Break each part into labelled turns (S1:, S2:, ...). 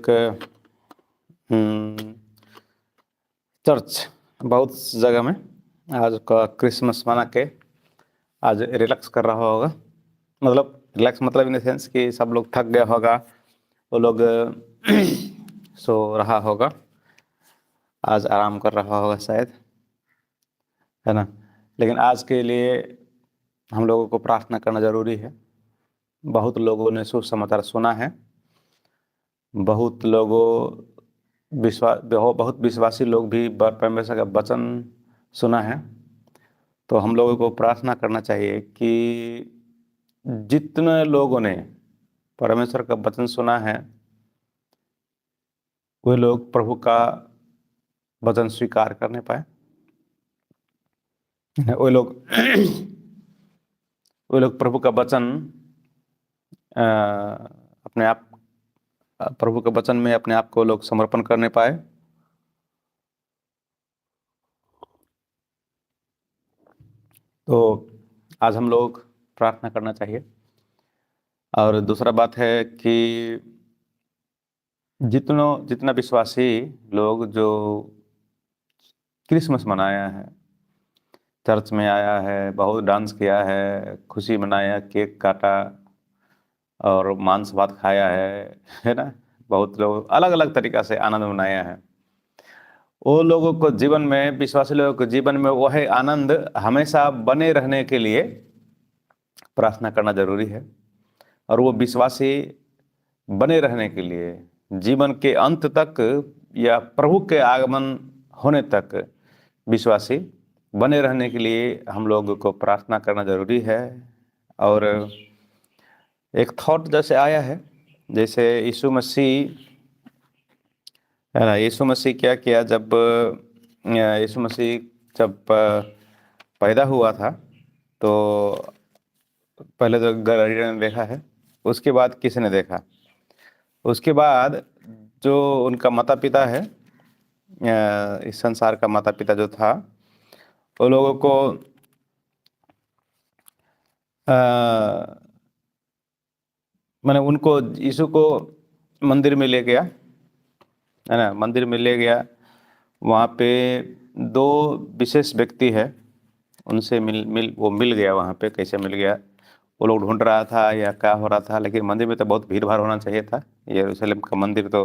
S1: एक चर्च बहुत जगह में आज का क्रिसमस मना के आज रिलैक्स कर रहा होगा। मतलब रिलैक्स मतलब इन द सेंस कि सब लोग थक गया होगा, वो लोग सो रहा होगा, आज आराम कर रहा होगा शायद, है ना। लेकिन आज के लिए हम लोगों को प्रार्थना करना ज़रूरी है। बहुत लोगों ने सुसमाचार सुना है, बहुत विश्वासी लोग भी परमेश्वर का वचन सुना है। तो हम लोगों को प्रार्थना करना चाहिए कि जितने लोगों ने परमेश्वर का वचन सुना है वे लोग प्रभु का वचन स्वीकार करने पाए। वे लोग प्रभु का वचन अपने आप प्रभु के वचन में अपने आप को लोग समर्पण करने पाए। तो आज हम लोग प्रार्थना करना चाहिए। और दूसरा बात है कि जितना विश्वासी लोग जो क्रिसमस मनाया है, चर्च में आया है, बहुत डांस किया है, खुशी मनाया, केक काटा और मांस भात खाया है ना। बहुत लोग अलग अलग तरीका से आनंद मनाया है। वो लोगों को जीवन में, विश्वासी लोगों के जीवन में वह आनंद हमेशा बने रहने के लिए प्रार्थना करना जरूरी है। और वो विश्वासी बने रहने के लिए जीवन के अंत तक या प्रभु के आगमन होने तक विश्वासी बने रहने के लिए हम लोगों को प्रार्थना करना जरूरी है। और एक थॉट जैसे आया है, जैसे यीशु मसीह, है ना, यीशु मसीह क्या किया जब यीशु मसीह जब पैदा हुआ था तो पहले तो गलीलियों ने देखा है, उसके बाद किसने देखा? उसके बाद जो उनका माता पिता है, इस संसार का माता पिता जो था, वो लोगों को मैंने उनको यीशु को मंदिर में ले गया, है ना, मंदिर में ले गया। वहाँ पे दो विशेष व्यक्ति है, उनसे वो मिल गया। वहाँ पे कैसे मिल गया? वो लोग ढूंढ रहा था या क्या हो रहा था, लेकिन मंदिर में तो बहुत भीड़ भाड़ होना चाहिए था। यरूशलेम का मंदिर तो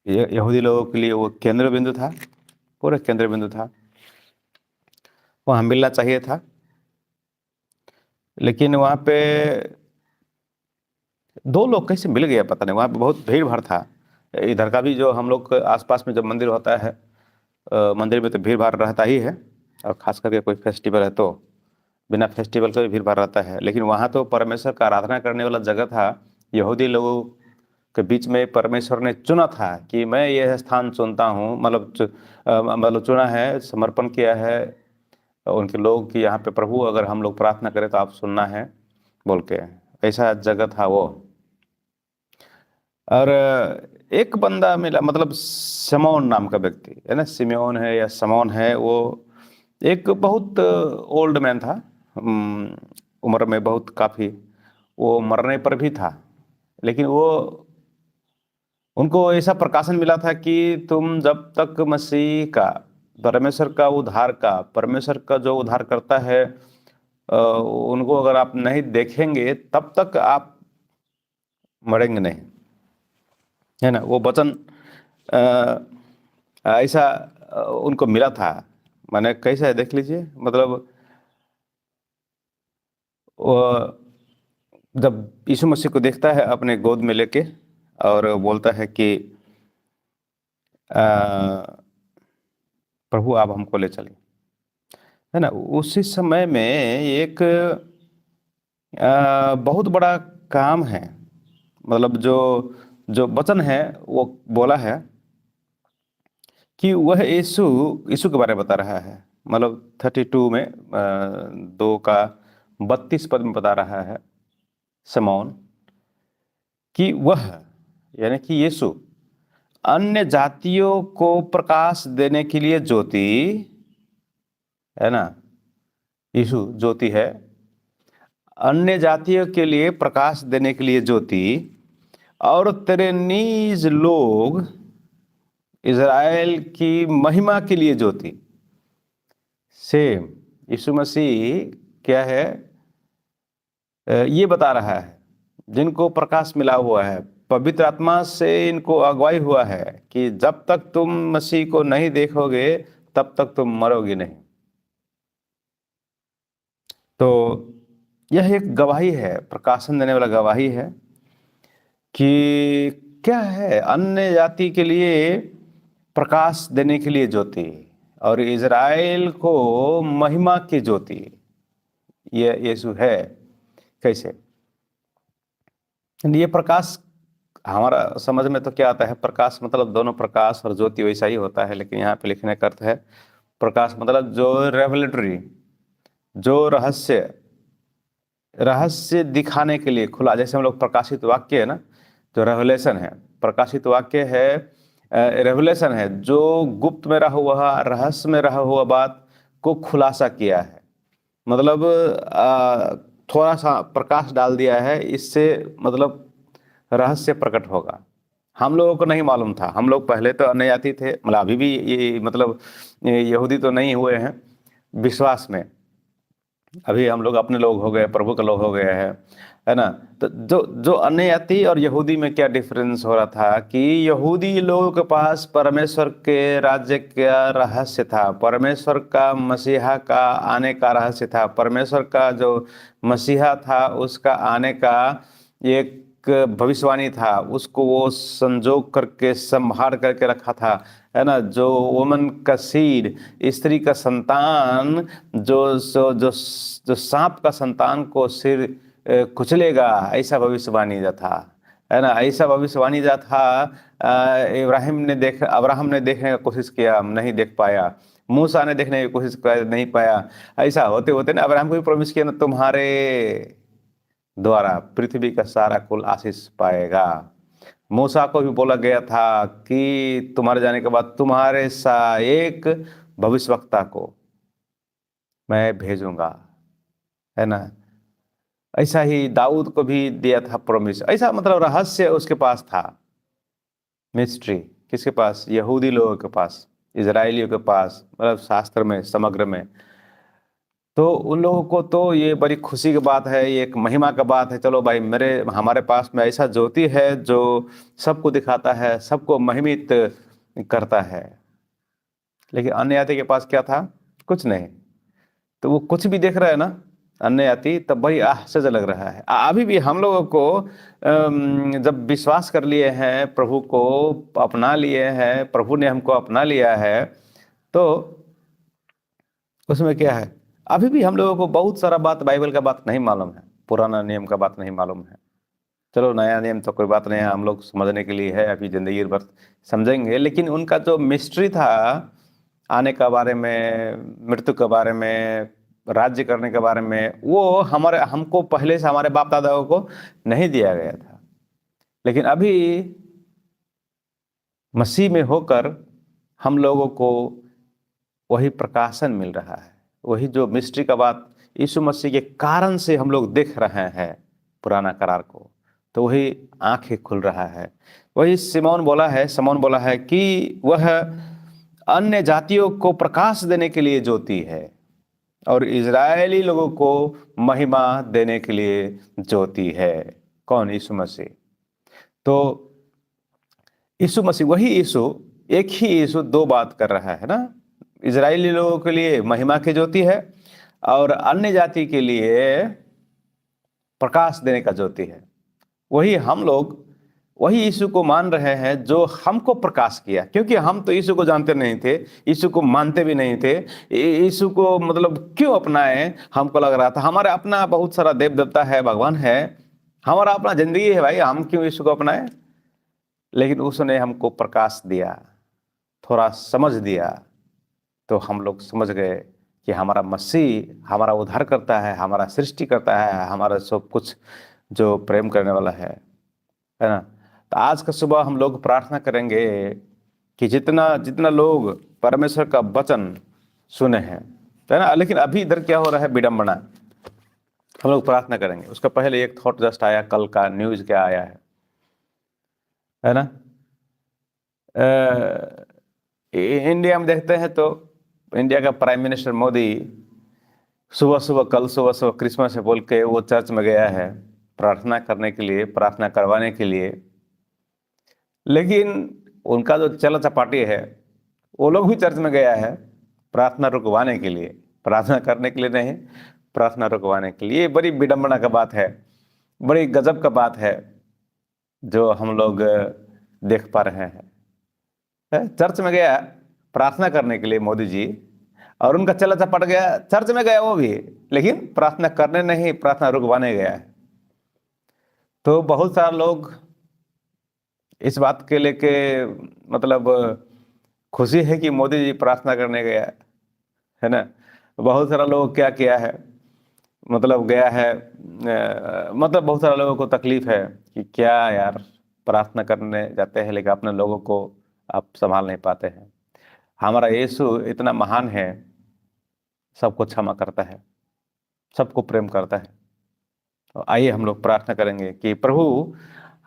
S1: यहूदी लोगों के लिए वो केंद्र बिंदु था, पूरा केंद्र बिंदु था, वहाँ मिलना चाहिए था। लेकिन वहाँ पे दो लोग कैसे मिल गया पता नहीं, वहाँ पे बहुत भीड़ भाड़ था। इधर का भी जो हम लोग के आसपास में जब मंदिर होता है, मंदिर में तो भीड़ भाड़ रहता ही है, और खास करके कोई फेस्टिवल है तो बिना फेस्टिवल के भी भीड़ भाड़ रहता है। लेकिन वहाँ तो परमेश्वर का आराधना करने वाला जगह था। यहूदी लोगों के बीच में परमेश्वर ने चुना था कि मैं यह स्थान चुनता हूँ, मतलब चुना है, समर्पण किया है उनके लोग कि यहाँ पे प्रभु अगर हम लोग प्रार्थना करें तो आप सुनना है बोल के, ऐसा जगह था वो। और एक बंदा मिला, मतलब शमौन नाम का व्यक्ति है ना, सिमेओन है या समौन है, वो एक बहुत ओल्ड मैन था, उम्र में बहुत काफ़ी, वो मरने पर भी था। लेकिन वो उनको ऐसा प्रकाशन मिला था कि तुम जब तक मसीह का, परमेश्वर का जो उद्धार करता है, उनको अगर आप नहीं देखेंगे तब तक आप मरेंगे नहीं, है ना। वो वचन ऐसा उनको मिला था। मैंने कैसा है देख लीजिए, मतलब वो जब यीशु मसीह को देखता है अपने गोद में लेके और बोलता है कि प्रभु आप हमको ले चलिए, है ना, उसी समय में एक बहुत बड़ा काम है। मतलब जो जो वचन है वो बोला है कि वह यीशु यीशु के बारे में बता रहा है। मतलब 32 में 2 का 32 पद में बता रहा है शमौन कि वह, यानी कि यीशु अन्य जातियों को प्रकाश देने के लिए ज्योति, है ना, यीशु ज्योति है, अन्य जातियों के लिए प्रकाश देने के लिए ज्योति, और तेरे नीज लोग इज़राइल की महिमा के लिए ज्योति। सेम यीशु मसीह क्या है, ये बता रहा है, जिनको प्रकाश मिला हुआ है, पवित्र आत्मा से इनको अगुवाई हुआ है कि जब तक तुम मसीह को नहीं देखोगे तब तक तुम मरोगे नहीं। तो यह एक गवाही है, प्रकाशन देने वाला गवाही है कि क्या है, अन्य जाति के लिए प्रकाश देने के लिए ज्योति और इज़राइल को महिमा की ज्योति। ये यीशु है। कैसे ये प्रकाश हमारा समझ में तो क्या आता है, प्रकाश मतलब दोनों प्रकाश और ज्योति वैसा ही होता है, लेकिन यहाँ पे लिखने का अर्थ है प्रकाश मतलब जो रेवलेटरी, जो रहस्य दिखाने के लिए खुला। जैसे हम लोग प्रकाशित वाक्य है ना, जो रेवलेशन है, प्रकाशित वाक्य है, रेवलेशन है, जो गुप्त में रहा हुआ, रहस्य में रहा हुआ बात को खुलासा किया है। मतलब थोड़ा सा प्रकाश डाल दिया है, इससे मतलब रहस्य प्रकट होगा। हम लोगों को नहीं मालूम था, हम लोग पहले तो अन्य जाति थे, मतलब अभी भी ये मतलब यहूदी तो नहीं हुए हैं विश्वास में, अभी हम लोग अपने लोग हो गए, प्रभु के लोग हो गए हैं, है ना। तो जो जो अन्य जाति और यहूदी में क्या डिफरेंस हो रहा था कि यहूदी लोगों के पास परमेश्वर के राज्य का रहस्य था, परमेश्वर का मसीहा का आने का रहस्य था, परमेश्वर का जो मसीहा था उसका आने का एक भविष्यवाणी था, उसको वो संजोग करके संभाल करके रखा था, है ना। जो वुमन का सीड, स्त्री का संतान, जो सांप का संतान को सिर कुचलेगा, ऐसा भविष्यवाणी जा था, है ना। ऐसा भविष्यवाणी जा था। अब्राहम ने देखने की कोशिश किया, नहीं देख पाया। मूसा ने देखने की कोशिश किया, नहीं पाया। ऐसा होते होते ना अब्राहम को भी प्रॉमिस किया ना, तुम्हारे द्वारा पृथ्वी का सारा कुल आशीष पाएगा। मूसा को भी बोला गया था कि तुम्हारे जाने के बाद तुम्हारे सा एक भविष्यवक्ता को मैं भेजूंगा, है ना। ऐसा ही दाऊद को भी दिया था प्रॉमिस। ऐसा मतलब रहस्य उसके पास था, मिस्ट्री किसके पास, यहूदी लोगों के पास, इजराइलियों के पास, मतलब शास्त्र में समग्र में। तो उन लोगों को तो ये बड़ी खुशी की बात है, ये एक महिमा का बात है, चलो भाई हमारे पास में ऐसा ज्योति है जो सबको दिखाता है, सबको महिमित करता है। लेकिन अन्य जाति के पास क्या था, कुछ नहीं। तो वो कुछ भी देख रहा है ना अन्य जाति, तब बड़ी आश्चर्य लग रहा है। अभी भी हम लोगों को जब विश्वास कर लिए हैं, प्रभु को अपना लिए हैं, प्रभु ने हमको अपना लिया है, तो उसमें क्या है, अभी भी हम लोगों को बहुत सारा बात बाइबल का बात नहीं मालूम है, पुराना नियम का बात नहीं मालूम है। चलो नया नियम तो कोई बात नहीं है, हम लोग समझने के लिए है, अभी जिंदगी भर समझेंगे। लेकिन उनका जो मिस्ट्री था, आने के बारे में, मृत्यु के बारे में, राज्य करने के बारे में, वो हमको पहले से हमारे बाप दादाओं को नहीं दिया गया था। लेकिन अभी मसीह में होकर हम लोगों को वही प्रकाशन मिल रहा है, वही जो मिस्ट्री का बात यीशु मसीह के कारण से हम लोग देख रहे हैं पुराना करार को, तो वही आंखें खुल रहा है। वही समौन बोला है कि वह अन्य जातियों को प्रकाश देने के लिए ज्योति है और इजरायली लोगों को महिमा देने के लिए ज्योति है। कौन? यीशु मसीह। तो यीशु मसीह, वही यीशु, एक ही यीशु दो बात कर रहा है ना। इजरायली लोगों के लिए महिमा की ज्योति है और अन्य जाति के लिए प्रकाश देने का ज्योति है। वही हम लोग वही यीशु को मान रहे हैं जो हमको प्रकाश किया, क्योंकि हम तो यीशु को जानते नहीं थे, यीशु को मानते भी नहीं थे। यीशु को मतलब क्यों अपनाए, हमको लग रहा था हमारा अपना बहुत सारा देव देवता है, भगवान है, हमारा अपना जिंदगी है भाई, हम क्यों यीशु को अपनाए। लेकिन उसने हमको प्रकाश दिया, थोड़ा समझ दिया, तो हम लोग समझ गए कि हमारा मसीह हमारा उद्धार करता है, हमारा सृष्टि करता है, हमारा सब कुछ जो प्रेम करने वाला है ना। तो आज का सुबह हम लोग प्रार्थना करेंगे कि जितना जितना लोग परमेश्वर का वचन सुने हैं, है ना। लेकिन अभी इधर क्या हो रहा है, विडंबना। हम लोग प्रार्थना करेंगे। उसका पहले एक थॉट जस्ट आया, कल का न्यूज़ क्या आया है ना। इंडिया में देखते हैं तो इंडिया का प्राइम मिनिस्टर मोदी कल सुबह सुबह क्रिसमस है बोल के वो चर्च में गया है प्रार्थना करने के लिए, प्रार्थना करवाने के लिए। लेकिन उनका जो चला चपाटी है वो लोग भी चर्च में गया है प्रार्थना रुकवाने के लिए, प्रार्थना करने के लिए नहीं, प्रार्थना रुकवाने के लिए। बड़ी विडंबना का बात है, बड़ी गजब का बात है जो हम लोग देख पा रहे हैं। चर्च में गया प्रार्थना करने के लिए मोदी जी, और उनका चला चपट गया, चर्च में गया वो भी, लेकिन प्रार्थना करने नहीं, प्रार्थना रुकवाने गया है। तो बहुत सारे लोग इस बात के लेके मतलब खुशी है कि मोदी जी प्रार्थना करने गया है ना। बहुत सारा लोग क्या किया है, मतलब गया है, मतलब बहुत सारे लोगों को तकलीफ है कि क्या यार प्रार्थना करने जाते हैं लेकिन अपने लोगों को आप संभाल नहीं पाते हैं। हमारा यीशु इतना महान है, सबको क्षमा करता है, सबको प्रेम करता है। तो आइए हम लोग प्रार्थना करेंगे कि प्रभु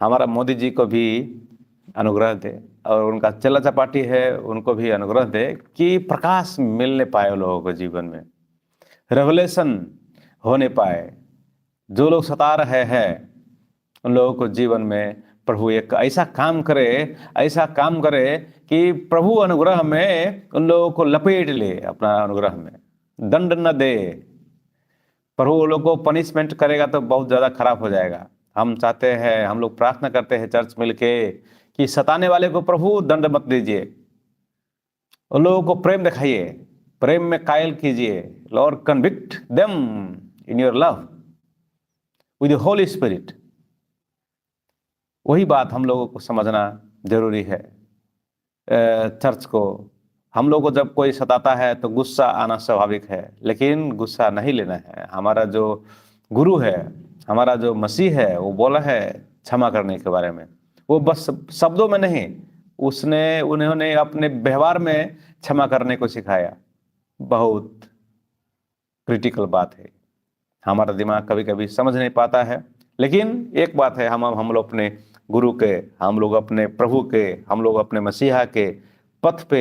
S1: हमारा मोदी जी को भी अनुग्रह दे, और उनका चला चपाटी है उनको भी अनुग्रह दे कि प्रकाश मिलने पाए लोगों को जीवन में, रेवलेशन होने पाए। जो लोग सता रहे हैं उन लोगों को जीवन में प्रभु एक ऐसा काम करे, ऐसा काम करे कि प्रभु अनुग्रह में उन लोगों को लपेट ले, अपना अनुग्रह में दंड न दे। प्रभु वो लोग को पनिशमेंट करेगा तो बहुत ज़्यादा खराब हो जाएगा। हम चाहते हैं, हम लोग प्रार्थना करते हैं चर्च मिलके कि सताने वाले को प्रभु दंड मत दीजिए, उन लोगों को प्रेम दिखाइए, प्रेम में कायल कीजिए। Lord convict them in your love with the Holi spirit. वही बात हम लोगों को समझना जरूरी है। चर्च को, हम लोग को जब कोई सताता है तो गुस्सा आना स्वाभाविक है, लेकिन गुस्सा नहीं लेना है। हमारा जो गुरु है, हमारा जो मसीह है, वो बोला है क्षमा करने के बारे में। वो बस शब्दों में नहीं, उन्होंने अपने व्यवहार में क्षमा करने को सिखाया। बहुत क्रिटिकल बात है, हमारा दिमाग कभी कभी समझ नहीं पाता है। लेकिन एक बात है, हम लोग अपने गुरु के, हम लोग अपने प्रभु के, हम लोग अपने मसीहा के पथ पे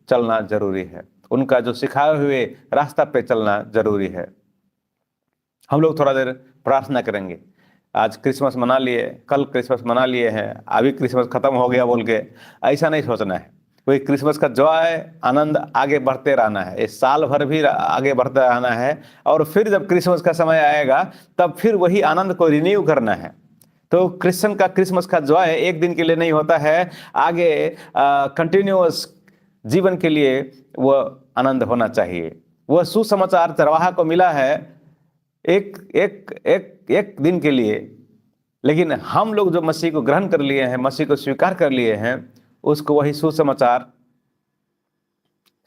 S1: चलना जरूरी है, उनका जो सिखाए हुए रास्ता पे चलना जरूरी है। हम लोग थोड़ा देर प्रार्थना करेंगे। आज क्रिसमस मना लिए, कल क्रिसमस मना लिए हैं, अभी क्रिसमस खत्म हो गया बोल के ऐसा नहीं सोचना है। वही क्रिसमस का जॉय, आनंद आगे बढ़ते रहना है, इस साल भर भी आगे बढ़ते रहना है, और फिर जब क्रिसमस का समय आएगा तब फिर वही आनंद को रिन्यू करना है। तो क्रिश्चियन का क्रिसमस का जॉय एक दिन के लिए नहीं होता है, आगे कंटिन्यूअस जीवन के लिए वो आनंद होना चाहिए। वह सुसमाचार चरवाहा को मिला है एक एक एक एक दिन के लिए, लेकिन हम लोग जो मसीह को ग्रहण कर लिए हैं, मसीह को स्वीकार कर लिए हैं, उसको वही सुसमाचार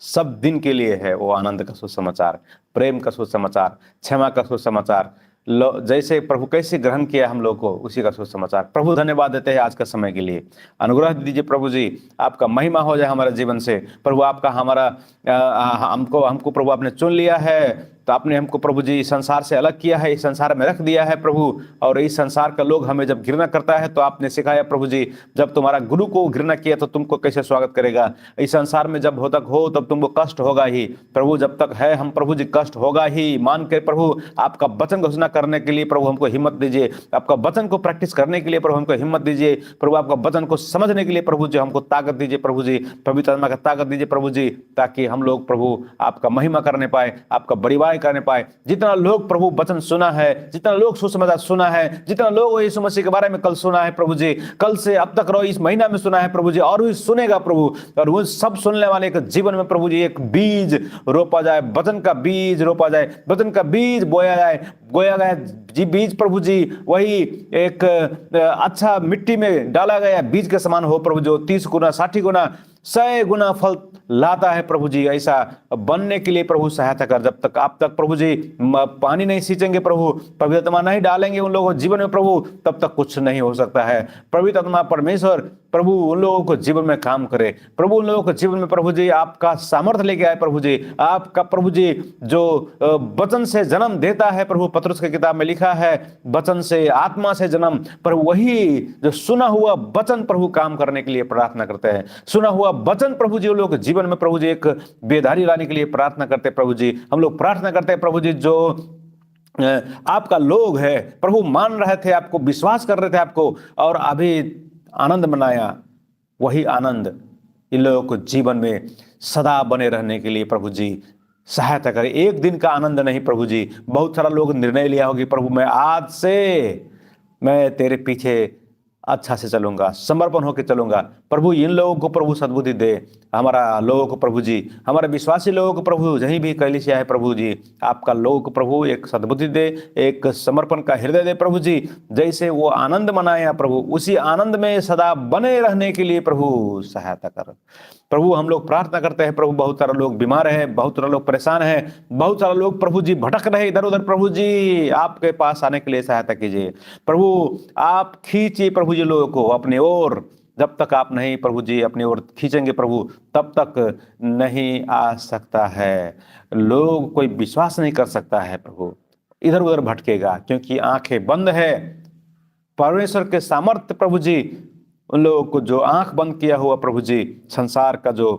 S1: सब दिन के लिए है। वो आनंद का सुसमाचार, प्रेम का सुसमाचार, क्षमा का सुसमाचार, जैसे प्रभु कैसे ग्रहण किया हम लोग को, उसी का सुसमाचार। प्रभु धन्यवाद देते हैं आज का समय के लिए, अनुग्रह दीजिए प्रभु जी, आपका महिमा हो जाए हमारे जीवन से। प्रभु आपका हमारा हमको प्रभु आपने चुन लिया है, तो आपने हमको प्रभु जी इस संसार से अलग किया है, इस संसार में रख दिया है प्रभु। और इस संसार का लोग हमें जब घृणा करता है तो आपने सिखाया प्रभु जी, जब तुम्हारा गुरु को घृणा किया तो तुमको कैसे स्वागत करेगा। इस संसार में जब हो तक हो तब तुमको कष्ट होगा ही प्रभु, जब तक है हम प्रभु जी कष्ट होगा ही। मान के प्रभु आपका वचन घोषणा करने के लिए प्रभु हमको हिम्मत दीजिए, आपका वचन को प्रैक्टिस करने के लिए प्रभु हमको हिम्मत दीजिए। प्रभु आपका वचन को समझने के लिए प्रभु जी हमको ताकत दीजिए प्रभु जी, पवित्र आत्मा का ताकत दीजिए प्रभु जी, ताकि हम लोग प्रभु आपका महिमा करने पाए, आपका बड़ाई करने पाए। जितना लोग प्रभु वचन सुना है, जितना लोग सुसमाचार सुना है, जितना लोग यीशु मसीह के बारे में कल सुना है प्रभु जी, कल से अब तक रहो इस महीना में सुना है प्रभु जी, और भी सुनेगा प्रभु, और वो सब सुनने वाले के जीवन में प्रभु जी एक बीज रोपा जाए, वचन का बीज रोपा जाए, वचन का बीज बोया जाए जी बीज प्रभु जी वही एक अच्छा मिट्टी में डाला गया बीज के समान हो प्रभु, जो 30 गुना 60 गुना 100 गुना फल लाता है प्रभु जी। ऐसा बनने के लिए प्रभु सहायता कर। जब तक आप तक प्रभु जी पानी नहीं सींचेंगे प्रभु, पवित्र आत्मा नहीं डालेंगे उन लोगों के जीवन में प्रभु, तब तक कुछ नहीं हो सकता है। पवित्र आत्मा परमेश्वर प्रभु उन लोगों को जीवन में काम करे प्रभु, उन लोगों को जीवन में प्रभु जी आपका सामर्थ्य लेके आए प्रभु जी। आपका प्रभु जी जो वचन से जन्म देता है प्रभु, पतरस की किताब में लिखा है वचन से आत्मा से जन्म, पर वही जो सुना हुआ वचन प्रभु काम करने के लिए प्रार्थना करते हैं। सुना हुआ वचन प्रभु जी उन लोगों के जीवन में प्रभु जी एक बेदारी लाने के लिए प्रार्थना करते हैं प्रभु जी। हम लोग प्रार्थना करते हैं प्रभु जी, जो आपका लोग है प्रभु, मान रहे थे आपको, विश्वास कर रहे थे आपको, और अभी आनंद मनाया, वही आनंद इन लोगों को जीवन में सदा बने रहने के लिए प्रभु जी सहायता करें। एक दिन का आनंद नहीं प्रभु जी। बहुत सारा लोग निर्णय लिया होगी प्रभु, मैं आज से मैं तेरे पीछे अच्छा से चलूंगा, समर्पण होकर चलूंगा प्रभु। इन लोगों को प्रभु सद्बुद्धि दे, हमारा लोगों को प्रभु जी, हमारे विश्वासी लोगों को प्रभु, जहीं भी कलीसिया है प्रभु जी, आपका लोगों को प्रभु एक सद्बुद्धि दे, एक समर्पण का हृदय दे प्रभु जी। जैसे वो आनंद मनाया प्रभु, उसी आनंद में सदा बने रहने के लिए प्रभु सहायता कर प्रभु। हम लोग प्रार्थना करते हैं प्रभु, बहुत सारे लोग बीमार हैं, बहुत सारे लोग परेशान हैं, बहुत सारे लोग प्रभु जी भटक रहे इधर उधर प्रभु जी, आपके पास आने के लिए सहायता कीजिए प्रभु। आप खींचिए प्रभु जी लोगों को अपनी ओर। जब तक आप नहीं प्रभु जी अपनी ओर खींचेंगे प्रभु, तब तक नहीं आ सकता है। लोग कोई विश्वास नहीं कर सकता है प्रभु, इधर उधर भटकेगा, क्योंकि आंखें बंद है। परमेश्वर के सामर्थ्य प्रभु जी उन लोगों को जो आंख बंद किया हुआ प्रभु जी, संसार का जो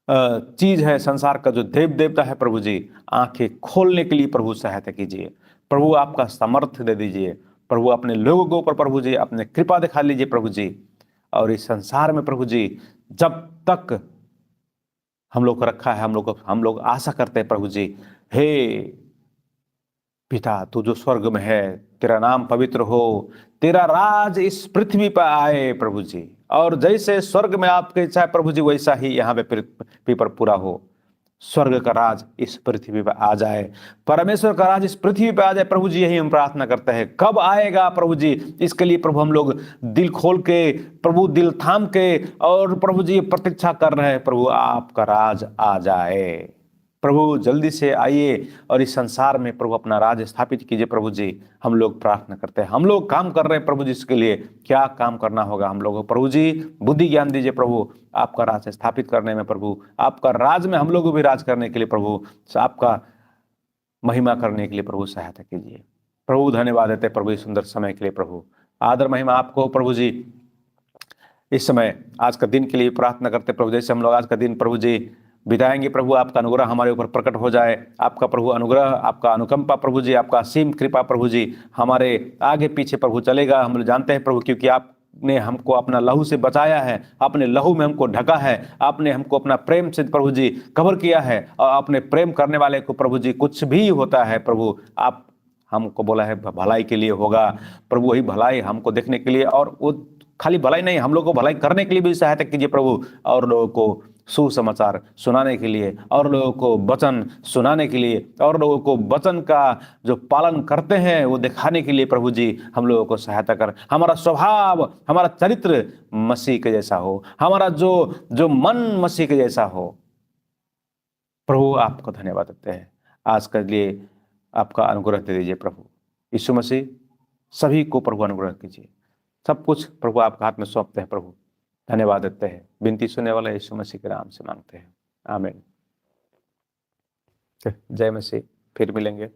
S1: चीज है, संसार का जो देव देवता है प्रभु जी, आंखें खोलने के लिए प्रभु सहायता कीजिए प्रभु। आपका सामर्थ्य दे दीजिए प्रभु, अपने लोगों के ऊपर प्रभु जी अपने कृपा दिखा लीजिए प्रभु जी। और इस संसार में प्रभु जी जब तक हम लोग को रखा है, हम लोग आशा करते हैं प्रभु जी, हे पिता तू जो स्वर्ग में है, तेरा नाम पवित्र हो, तेरा राज इस पृथ्वी पर आए प्रभु जी। और जैसे स्वर्ग में आपकी इच्छा है प्रभु जी, वैसा ही यहाँ पे पृथ्वी पर पूरा हो। स्वर्ग का राज इस पृथ्वी पर आ जाए, परमेश्वर का राज इस पृथ्वी पर आ जाए प्रभु जी। यही हम प्रार्थना करते हैं। कब आएगा प्रभु जी, इसके लिए प्रभु हम लोग दिल खोल के प्रभु, दिल थाम के और प्रभु जी प्रतीक्षा कर रहे हैं प्रभु, आपका राज आ जाए प्रभु। जल्दी से आइए और इस संसार में प्रभु अपना राज स्थापित कीजिए प्रभु जी। हम लोग प्रार्थना करते हैं, हम लोग काम कर रहे हैं प्रभु जी। इसके लिए क्या काम करना होगा हम लोगों को प्रभु जी, बुद्धि ज्ञान दीजिए प्रभु, आपका राज स्थापित करने में प्रभु, आपका राज में हम लोग भी राज करने के लिए प्रभु, आपका महिमा करने के लिए प्रभु सहायता कीजिए प्रभु। धन्यवाद देते प्रभु इस सुंदर समय के लिए प्रभु। आदर महिमा आपको प्रभु जी। इस समय आज का दिन के लिए प्रार्थना करते प्रभु, जैसे हम लोग आज का दिन प्रभु जी बिताएंगे प्रभु, आपका अनुग्रह हमारे ऊपर प्रकट हो जाए। आपका प्रभु अनुग्रह, आपका अनुकंपा प्रभु जी, आपका असीम कृपा प्रभु जी हमारे आगे पीछे प्रभु चलेगा। हम जानते हैं प्रभु, क्योंकि आपने हमको अपना लहू से बचाया है, अपने लहू में हमको ढका है, आपने हमको अपना प्रेम से प्रभु जी कवर किया है। और अपने प्रेम करने वाले को प्रभु जी कुछ भी होता है प्रभु, आप हमको बोला है भलाई के लिए होगा प्रभु। वही भलाई हमको देखने के लिए, और वो खाली भलाई नहीं, हम लोग को भलाई करने के लिए भी सहायता कीजिए प्रभु। और लोगों को सुसमाचार सुनाने के लिए, और लोगों को वचन सुनाने के लिए, और लोगों को वचन का जो पालन करते हैं वो दिखाने के लिए प्रभु जी हम लोगों को सहायता कर। हमारा स्वभाव, हमारा चरित्र मसीह के जैसा हो, हमारा जो मन मसीह के जैसा हो प्रभु। आपको धन्यवाद देते हैं आज के लिए, आपका अनुग्रह दे दीजिए प्रभु। यीशु मसीह सभी को प्रभु अनुग्रह कीजिए। सब कुछ प्रभु आपके हाथ में सौंपते हैं प्रभु। धन्यवाद देते हैं, विनती सुनने वाला यीशु मसीह के नाम से मांगते हैं, आमीन। जय मसीह। फिर मिलेंगे।